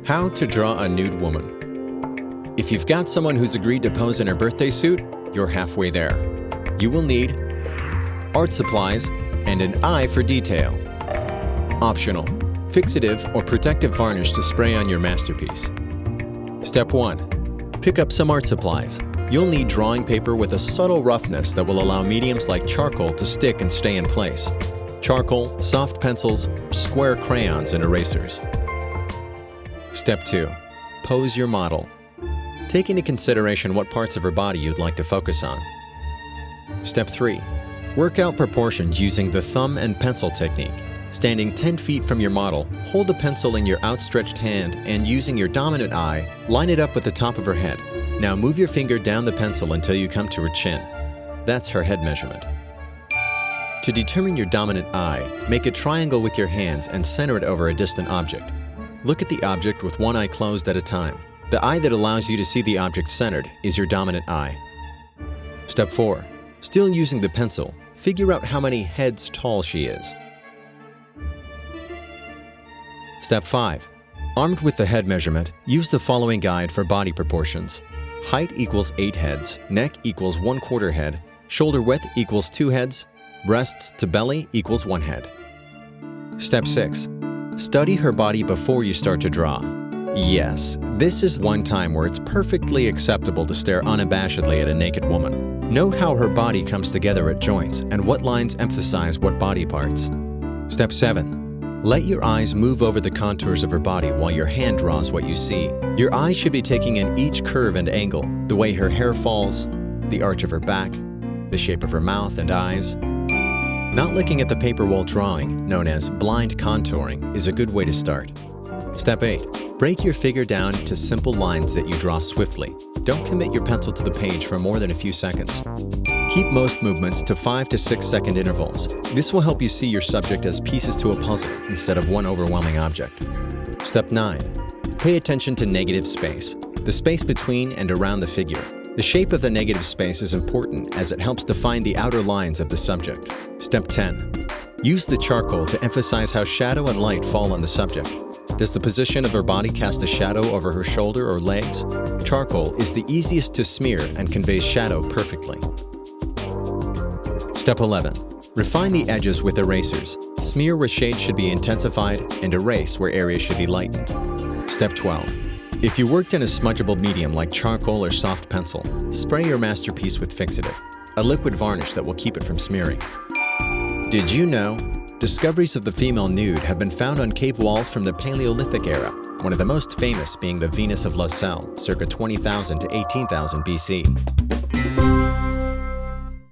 How to draw a nude woman. If you've got someone who's agreed to pose in her birthday suit, you're halfway there. You will need art supplies and an eye for detail. Optional: fixative or protective varnish to spray on your masterpiece. Step 1. Pick up some art supplies. You'll need drawing paper with a subtle roughness that will allow mediums like charcoal to stick and stay in place. Charcoal, soft pencils, square crayons, and erasers. Step 2. Pose your model. Take into consideration what parts of her body you'd like to focus on. Step 3. Work out proportions using the thumb and pencil technique. Standing 10 feet from your model, hold a pencil in your outstretched hand and using your dominant eye, line it up with the top of her head. Now move your finger down the pencil until you come to her chin. That's her head measurement. To determine your dominant eye, make a triangle with your hands and center it over a distant object. Look at the object with one eye closed at a time. The eye that allows you to see the object centered is your dominant eye. Step 4. Still using the pencil, figure out how many heads tall she is. Step 5. Armed with the head measurement, use the following guide for body proportions. Height equals 8 heads, neck equals 1/4 head, shoulder width equals 2 heads, breasts to belly equals 1 head. Step 6. Study her body before you start to draw. Yes, this is one time where it's perfectly acceptable to stare unabashedly at a naked woman. Note how her body comes together at joints and what lines emphasize what body parts. Step 7. Let your eyes move over the contours of her body while your hand draws what you see. Your eyes should be taking in each curve and angle, the way her hair falls, the arch of her back, the shape of her mouth and eyes. Not looking at the paper while drawing, known as blind contouring, is a good way to start. Step 8. Break your figure down to simple lines that you draw swiftly. Don't commit your pencil to the page for more than a few seconds. Keep most movements to 5 to 6 second intervals. This will help you see your subject as pieces to a puzzle instead of one overwhelming object. Step 9. Pay attention to negative space, the space between and around the figure. The shape of the negative space is important as it helps define the outer lines of the subject. Step 10. Use the charcoal to emphasize how shadow and light fall on the subject. Does the position of her body cast a shadow over her shoulder or legs? Charcoal is the easiest to smear and conveys shadow perfectly. Step 11. Refine the edges with erasers. Smear where shades should be intensified and erase where areas should be lightened. Step 12. If you worked in a smudgeable medium like charcoal or soft pencil, spray your masterpiece with fixative, a liquid varnish that will keep it from smearing. Did you know? Discoveries of the female nude have been found on cave walls from the Paleolithic era, one of the most famous being the Venus of Laucelle, circa 20,000 to 18,000 BC.